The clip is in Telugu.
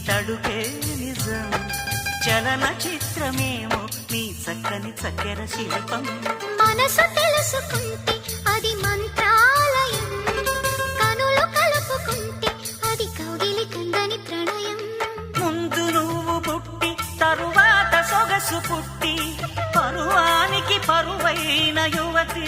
తడుకే నిజం చలన చిత్రమేమో నీ చక్కని చక్కెర శిల్పం మనసు తెలుసుకుంటే అది మంత్రాలయం కనులు కలుపుకుంటే అది కౌగిలి కందని ప్రణయం ముందు నువ్వు పుట్టి తరువాత సొగసు పుట్టి పరువానికి పరువైన యువతి